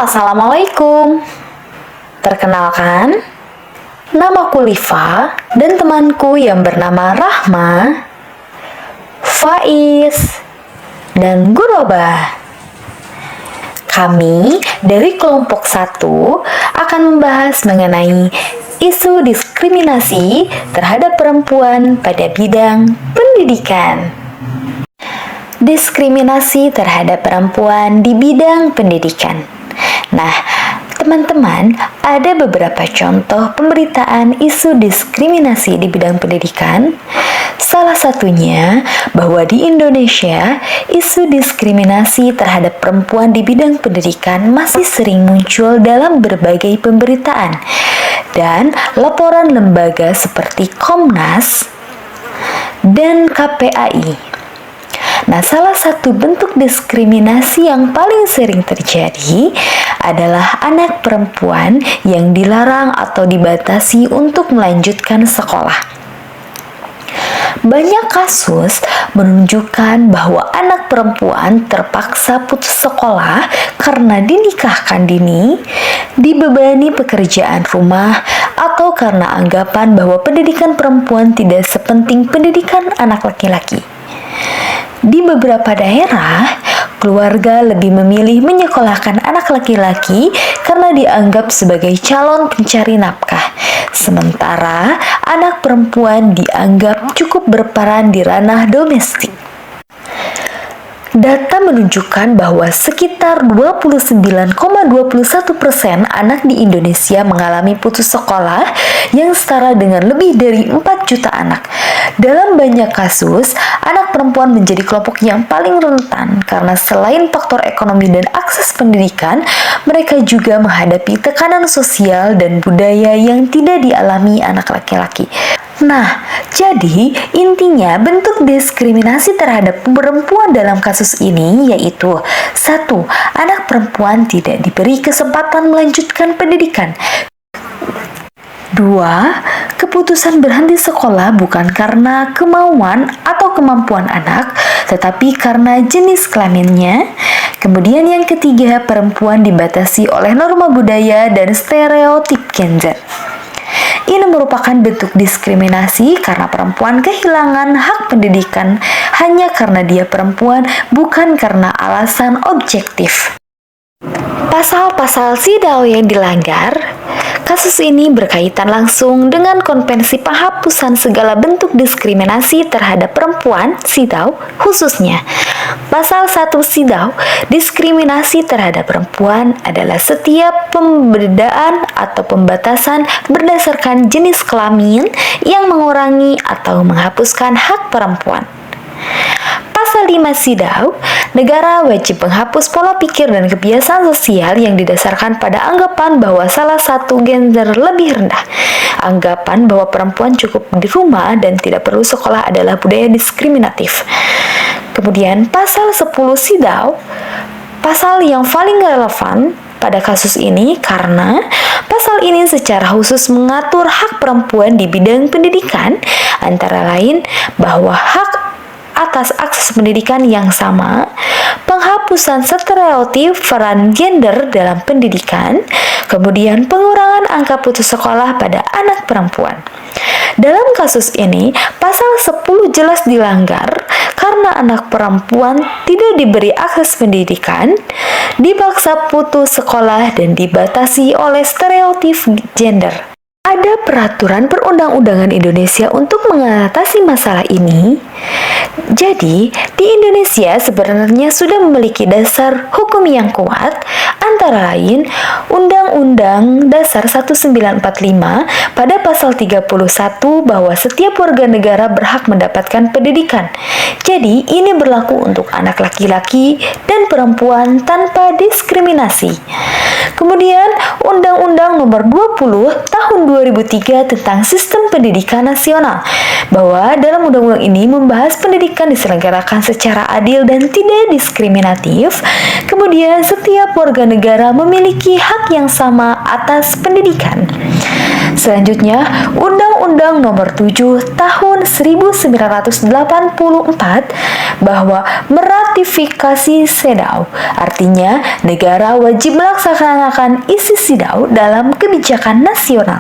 Assalamualaikum. Perkenalkan, namaku Liva dan temanku yang bernama Rahma, Faiz, dan Guroba. Kami dari kelompok 1 akan membahas mengenai isu diskriminasi terhadap perempuan pada bidang pendidikan. Diskriminasi terhadap perempuan di bidang pendidikan. Nah, teman-teman, ada beberapa contoh pemberitaan isu diskriminasi di bidang pendidikan. Salah satunya bahwa di Indonesia, isu diskriminasi terhadap perempuan di bidang pendidikan masih sering muncul dalam berbagai pemberitaan dan laporan lembaga seperti Komnas dan KPAI. Nah, salah satu bentuk diskriminasi yang paling sering terjadi adalah anak perempuan yang dilarang atau dibatasi untuk melanjutkan sekolah. Banyak kasus menunjukkan bahwa anak perempuan terpaksa putus sekolah karena dinikahkan dini, dibebani pekerjaan rumah, atau karena anggapan bahwa pendidikan perempuan tidak sepenting pendidikan anak laki-laki. Di beberapa daerah, keluarga lebih memilih menyekolahkan anak laki-laki karena dianggap sebagai calon pencari nafkah, sementara anak perempuan dianggap cukup berperan di ranah domestik. Data menunjukkan bahwa sekitar 29,21% anak di Indonesia mengalami putus sekolah yang setara dengan lebih dari 4 juta anak. Dalam banyak kasus, anak perempuan menjadi kelompok yang paling rentan karena selain faktor ekonomi dan akses pendidikan, mereka juga menghadapi tekanan sosial dan budaya yang tidak dialami anak laki-laki. Nah, jadi intinya bentuk diskriminasi terhadap perempuan dalam kasus ini yaitu 1. Anak perempuan tidak diberi kesempatan melanjutkan pendidikan. 2. Keputusan berhenti sekolah bukan karena kemauan atau kemampuan anak, tetapi karena jenis kelaminnya. Kemudian yang ketiga, perempuan dibatasi oleh norma budaya dan stereotip gender. Ini merupakan bentuk diskriminasi karena perempuan kehilangan hak pendidikan hanya karena dia perempuan, bukan karena alasan objektif. Pasal-pasal SIDAW yang dilanggar. Kasus ini berkaitan langsung dengan Konvensi Penghapusan Segala Bentuk Diskriminasi Terhadap Perempuan (SIDAW) khususnya. Pasal 1 SIDAW, diskriminasi terhadap perempuan adalah setiap pembedaan atau pembatasan berdasarkan jenis kelamin yang mengurangi atau menghapuskan hak perempuan. Pasal 5 SIDAW, negara wajib menghapus pola pikir dan kebiasaan sosial yang didasarkan pada anggapan bahwa salah satu gender lebih rendah. Anggapan bahwa perempuan cukup di rumah dan tidak perlu sekolah adalah budaya diskriminatif. Kemudian pasal 10 SIDAW, pasal yang paling relevan pada kasus ini karena pasal ini secara khusus mengatur hak perempuan di bidang pendidikan, antara lain bahwa hak atas akses pendidikan yang sama, penghapusan stereotip peran gender dalam pendidikan, kemudian pengurangan angka putus sekolah pada anak perempuan. Dalam kasus ini, pasal 10 jelas dilanggar karena anak perempuan tidak diberi akses pendidikan, dipaksa putus sekolah, dan dibatasi oleh stereotip gender. Ada peraturan perundang-undangan Indonesia untuk mengatasi masalah ini. Jadi, di Indonesia sebenarnya sudah memiliki dasar hukum yang kuat, antara lain Undang-Undang Dasar 1945 pada pasal 31 bahwa setiap warga negara berhak mendapatkan pendidikan. Jadi, ini berlaku untuk anak laki-laki dan perempuan tanpa diskriminasi. Kemudian, Undang-Undang Nomor 20 Tahun 2003 tentang Sistem Pendidikan Nasional, bahwa dalam undang-undang ini membahas pendidikan diselenggarakan secara adil dan tidak diskriminatif. Kemudian, setiap warga negara memiliki hak yang sama atas pendidikan. Selanjutnya, Undang-Undang Undang-Undang Nomor 7 Tahun 1984 bahwa meratifikasi CEDAW, artinya negara wajib melaksanakan isi CEDAW dalam kebijakan nasional.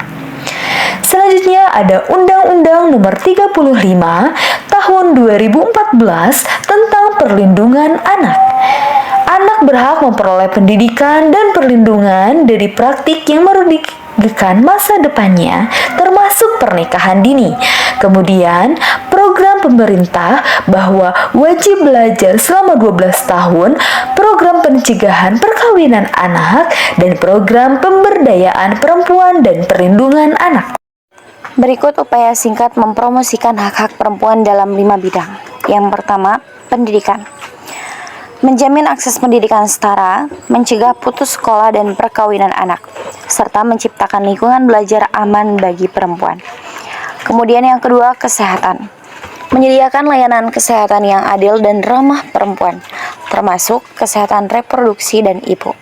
Selanjutnya ada Undang-Undang Nomor 35 Tahun 2014 tentang perlindungan anak. Anak berhak memperoleh pendidikan dan perlindungan dari praktik yang merugikan masa depannya, termasuk pernikahan dini. Kemudian, program pemerintah bahwa wajib belajar selama 12 tahun, program pencegahan perkawinan anak, dan program pemberdayaan perempuan dan perlindungan anak. Berikut upaya singkat mempromosikan hak-hak perempuan dalam 5 bidang. Yang pertama, pendidikan. Menjamin akses pendidikan setara, mencegah putus sekolah dan perkawinan anak, serta menciptakan lingkungan belajar aman bagi perempuan. Kemudian yang kedua, kesehatan. Menyediakan layanan kesehatan yang adil dan ramah perempuan, termasuk kesehatan reproduksi dan ibu.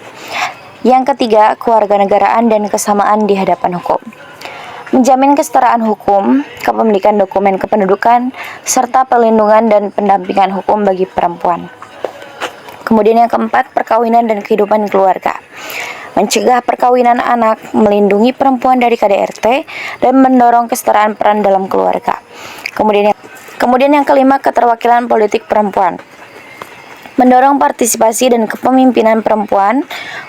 Yang ketiga, kewarganegaraan dan kesamaan di hadapan hukum. Menjamin kesetaraan hukum, kepemilikan dokumen kependudukan, serta perlindungan dan pendampingan hukum bagi perempuan. Kemudian yang keempat, perkawinan dan kehidupan keluarga. Mencegah perkawinan anak, melindungi perempuan dari KDRT, dan mendorong kesetaraan peran dalam keluarga. Kemudian yang kelima, keterwakilan politik perempuan. Mendorong partisipasi dan kepemimpinan perempuan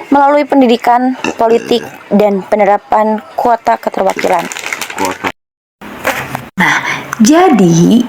melalui pendidikan, politik, dan penerapan kuota keterwakilan. Nah, jadi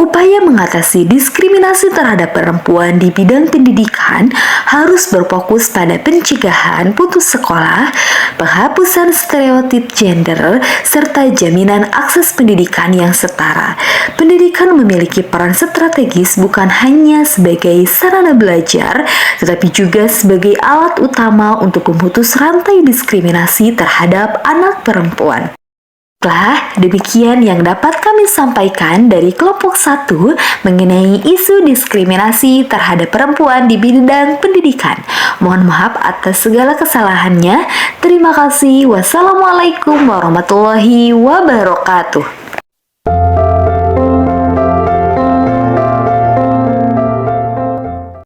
upaya mengatasi diskriminasi terhadap perempuan di bidang pendidikan harus berfokus pada pencegahan putus sekolah, penghapusan stereotip gender, serta jaminan akses pendidikan yang setara. Pendidikan memiliki peran strategis bukan hanya sebagai sarana belajar, tetapi juga sebagai alat utama untuk memutus rantai diskriminasi terhadap anak perempuan. Demikian yang dapat kami sampaikan dari kelompok 1 mengenai isu diskriminasi terhadap perempuan di bidang pendidikan. Mohon maaf atas segala kesalahannya. Terima kasih. Wassalamualaikum warahmatullahi wabarakatuh.